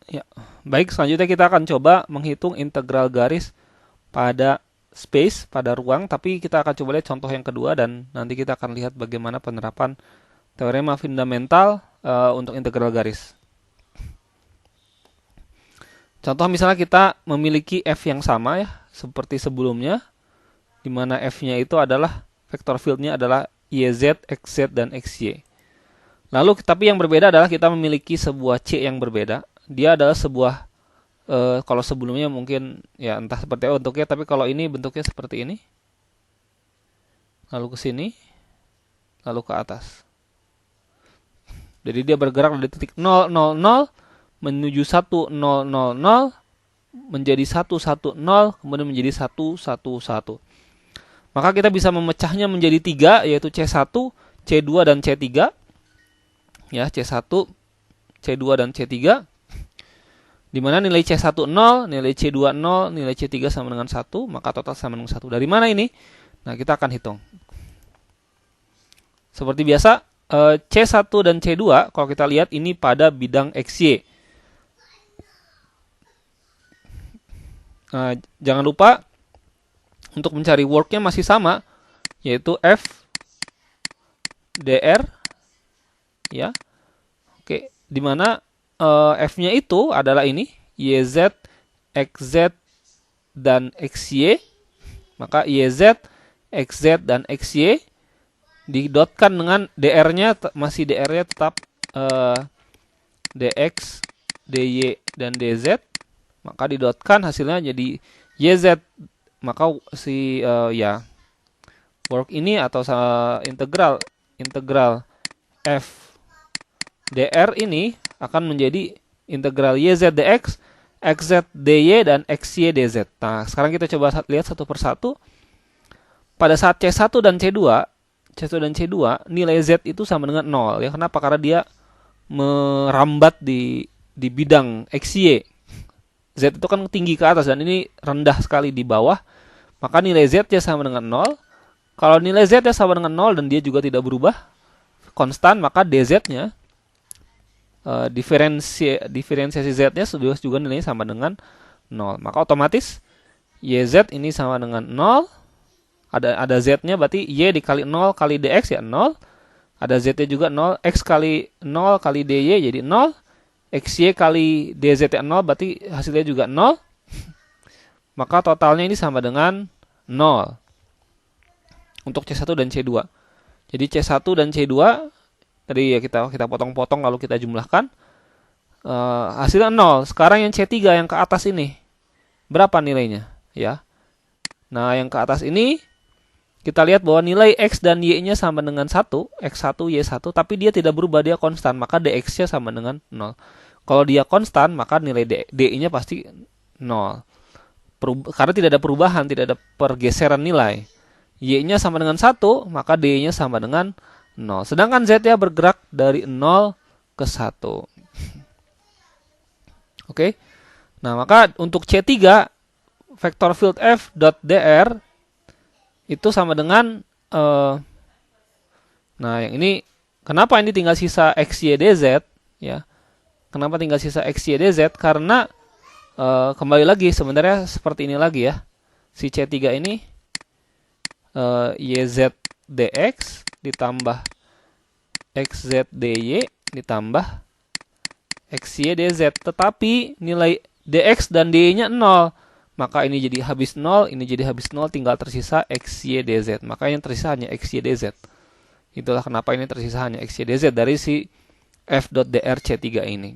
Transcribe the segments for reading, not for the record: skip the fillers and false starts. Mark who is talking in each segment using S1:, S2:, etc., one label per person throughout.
S1: Ya, baik, selanjutnya kita akan coba menghitung integral garis pada space, pada ruang, tapi kita akan coba lihat contoh yang kedua dan nanti kita akan lihat bagaimana penerapan teorema fundamental untuk integral garis. Contoh misalnya kita memiliki f yang sama ya, seperti sebelumnya, di mana f-nya itu adalah vektor field-nya adalah YZ, XZ, dan XY. Lalu, tapi yang berbeda adalah kita memiliki sebuah C yang berbeda. Dia adalah sebuah, kalau sebelumnya mungkin ya entah seperti apa bentuknya, tapi kalau ini bentuknya seperti ini. Lalu ke sini, lalu ke atas. Jadi dia bergerak dari titik 0, 0, 0 menuju 1, 0, 0, 0 menjadi 1, 1, 0 kemudian menjadi 1, 1, 1. Maka kita bisa memecahnya menjadi 3, yaitu C1, C2, dan C3. Ya, C1, C2, dan C3. Di mana nilai C1 0, nilai C2 0, nilai C3 sama dengan 1, maka total sama dengan 1. Dari mana ini? Nah, kita akan hitung. Seperti biasa, C1 dan C2, kalau kita lihat ini pada bidang XY. Jangan lupa untuk mencari worknya masih sama, yaitu F dr, ya. Oke, di mana F-nya itu adalah ini, YZ, XZ, dan XY. Maka YZ, XZ, dan XY didotkan dengan DR-nya, masih DR-nya tetap DX, DY, dan DZ. Maka didotkan hasilnya jadi YZ. Maka si ya work ini atau integral F dr ini akan menjadi integral YZ dx, XZ dy, dan XY dz. Nah, sekarang kita coba lihat satu persatu. Pada saat C1 dan C2, nilai Z itu sama dengan 0. Ya, kenapa? Karena dia merambat di bidang XY. Z itu kan tinggi ke atas dan ini rendah sekali di bawah. Maka nilai Z-nya sama dengan 0. Kalau nilai Z-nya sama dengan 0 dan dia juga tidak berubah, konstan, maka dz-nya diferensiasi Z-nya juga nilainya sama dengan 0. Maka otomatis YZ ini sama dengan 0. Ada Z-nya berarti Y dikali 0 kali DX ya 0. Ada Z-nya juga 0. X kali 0 kali DY jadi 0. XY kali DZ 0 berarti hasilnya juga 0. Maka totalnya ini sama dengan 0. Untuk C1 dan C2. Jadi C1 dan C2 tadi ya kita potong-potong lalu kita jumlahkan. Hasilnya 0. Sekarang yang C3 yang ke atas ini berapa nilainya? Ya. Nah, yang ke atas ini kita lihat bahwa nilai X dan Y-nya sama dengan 1, X1, Y1, tapi dia tidak berubah, dia konstan, maka DX-nya sama dengan 0. Kalau dia konstan, maka nilai DI-nya pasti 0. Karena tidak ada perubahan, tidak ada pergeseran nilai. Y-nya sama dengan 1, maka DI-nya sama dengan 0. Sedangkan Z-nya bergerak dari 0 ke 1. Oke. Nah, maka untuk C3, vektor field F dot dr itu sama dengan nah, yang ini kenapa ini tinggal sisa XY dz ya? Kenapa tinggal sisa XY dz? Karena kembali lagi sebenarnya seperti ini lagi ya. Si C3 ini YZ dx ditambah XZ dy ditambah XY dz, tetapi nilai dx dan dy-nya 0. Maka ini jadi habis 0, ini jadi habis 0, tinggal tersisa XY dz. Maka yang tersisa hanya XY dz. Itulah kenapa ini tersisa hanya XY dz dari si F.dr C3 ini.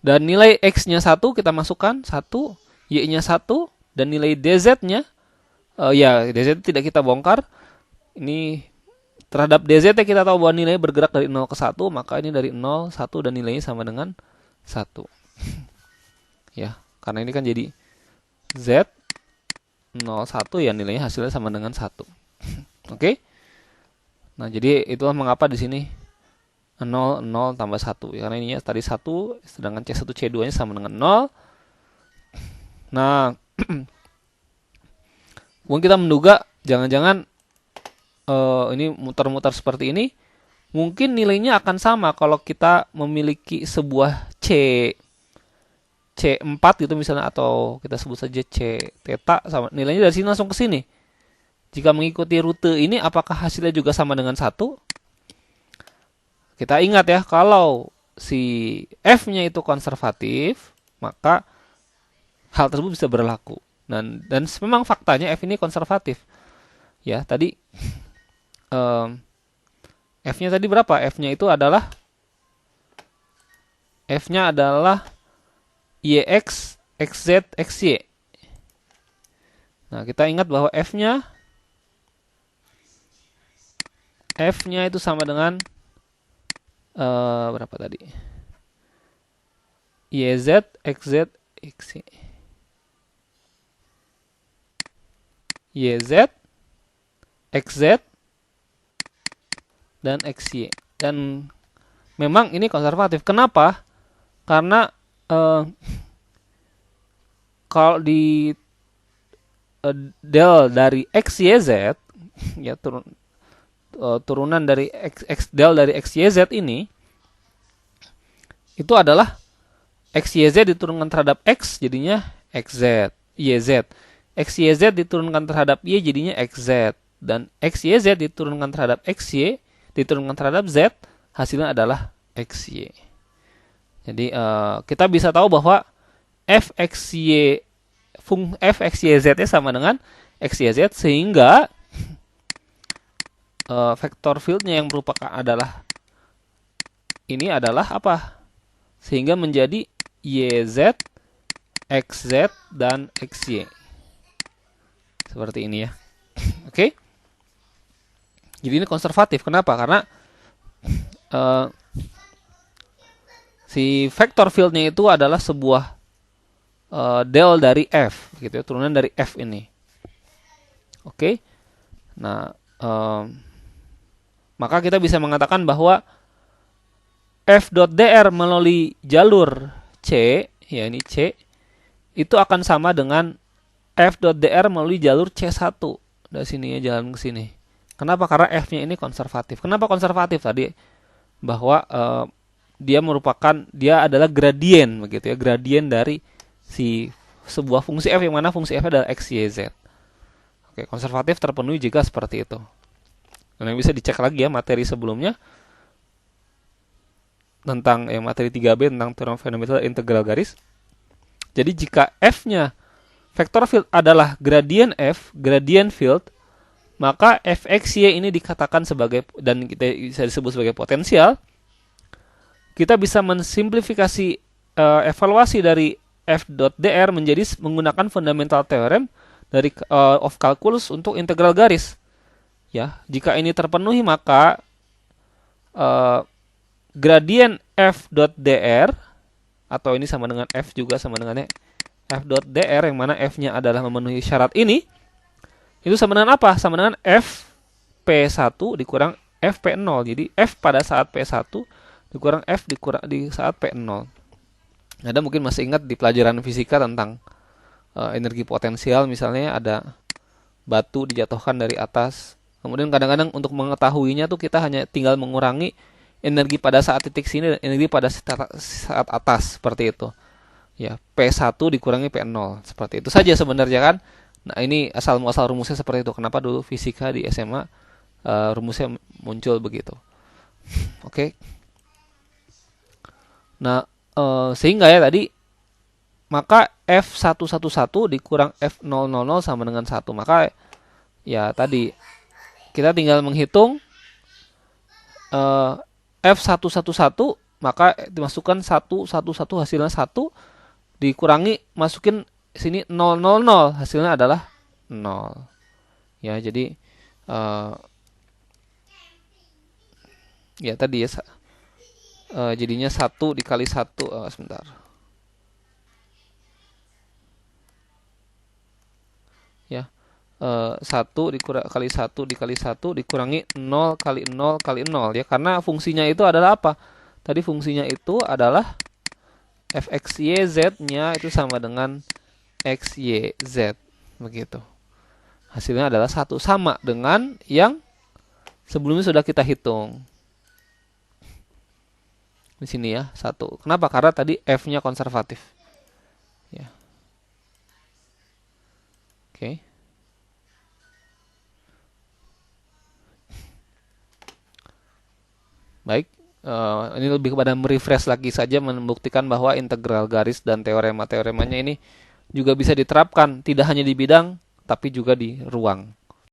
S1: Dan nilai X-nya 1 kita masukkan, 1, Y-nya 1, dan nilai DZ-nya, ya DZ tidak kita bongkar. Ini terhadap DZ kita tahu bahwa nilai bergerak dari 0 ke 1, maka ini dari 0, 1, dan nilainya sama dengan 1. Ya. Karena ini kan jadi Z 01 ya, nilainya hasilnya sama dengan 1. Oke. Nah, jadi itulah mengapa di sini 0, 0 tambah 1. Karena ini tadi 1, sedangkan C1, C2-nya sama dengan 0. Nah, mungkin kita menduga jangan-jangan ini muter-muter seperti ini. Mungkin nilainya akan sama kalau kita memiliki sebuah C4 gitu misalnya, atau kita sebut saja C theta, sama nilainya dari sini langsung ke sini. Jika mengikuti rute ini, apakah hasilnya juga sama dengan 1? Kita ingat ya, kalau si F-nya itu konservatif, maka hal tersebut bisa berlaku. Dan memang faktanya F ini konservatif. Ya, tadi F-nya tadi berapa? F-nya itu adalah YX, XZ, XY. Nah, kita ingat bahwa F-nya itu sama dengan berapa tadi? YZ, XZ, XY. YZ, XZ, dan XY. Dan memang ini konservatif. Kenapa? Karena kalau di del dari XYZ, ya turunan dari del dari XYZ ini, itu adalah XYZ diturunkan terhadap X, jadinya XZ, YZ. XYZ diturunkan terhadap Y, jadinya XZ. Dan XYZ diturunkan terhadap XY, diturunkan terhadap Z, hasilnya adalah XY. Jadi kita bisa tahu bahwa fxyz-nya sama dengan xyz, sehingga vektor fieldnya yang merupakan adalah ini adalah apa? Sehingga menjadi YZ, XZ, dan XY. Seperti ini ya. Oke? Jadi ini konservatif. Kenapa? Karena si vektor fieldnya itu adalah sebuah del dari F, gitu ya, turunan dari F ini. Oke? Nah, maka kita bisa mengatakan bahwa F.dr melalui jalur C, ya ini C, itu akan sama dengan F.dr melalui jalur C1. Dari sini ya, jalan ke sini. Kenapa? Karena F-nya ini konservatif. Kenapa konservatif tadi? Bahwa dia adalah gradien, begitu ya, gradien dari si sebuah fungsi F, yang mana fungsi F adalah X, Y, Z. Oke, konservatif terpenuhi jika seperti itu. Dan yang bisa dicek lagi ya materi sebelumnya tentang materi 3B tentang teorem fundamental integral garis. Jadi jika F-nya vektor field adalah gradien F, gradien field, maka Fxy ini dikatakan sebagai, dan kita bisa disebut sebagai potensial. Kita bisa mensimplifikasi evaluasi dari F.dr menjadi menggunakan fundamental theorem dari of calculus untuk integral garis. Ya, jika ini terpenuhi, maka gradien F.dr, atau ini sama dengan F juga sama dengan F.dr, yang mana F-nya adalah memenuhi syarat ini, itu sama dengan apa? Sama dengan F P1 dikurang F P0. Jadi F pada saat P1 dikurang F di saat P0. Ada mungkin masih ingat di pelajaran fisika tentang energi potensial, misalnya ada batu dijatuhkan dari atas. Kemudian kadang-kadang untuk mengetahuinya tuh kita hanya tinggal mengurangi energi pada saat titik sini dan energi pada saat atas, seperti itu. Ya, P1 dikurangi P0, seperti itu saja sebenarnya kan. Nah, ini asal muasal rumusnya seperti itu. Kenapa dulu fisika di SMA rumusnya muncul begitu. Oke. Nah, sehingga ya tadi, maka F111 dikurang F000 sama dengan 1. Maka ya tadi kita tinggal menghitung F111, maka dimasukkan 111, hasilnya 1, dikurangi, masukin sini 000, hasilnya adalah 0. Ya, jadi ya tadi ya jadinya 1 dikali 1, sebentar. Ya. 1 kali 1 dikali 1 dikurangi 0 kali 0 kali 0 ya, karena fungsinya itu adalah apa? Tadi fungsinya itu adalah Fxyz-nya itu sama dengan XYZ, begitu. Hasilnya adalah 1, sama dengan yang sebelumnya sudah kita hitung. Di sini ya, 1. Kenapa? Karena tadi F-nya konservatif. Ya. Oke. Baik. Ini lebih kepada merefresh lagi saja, membuktikan bahwa integral garis dan teorema-teoremanya ini juga bisa diterapkan tidak hanya di bidang tapi juga di ruang.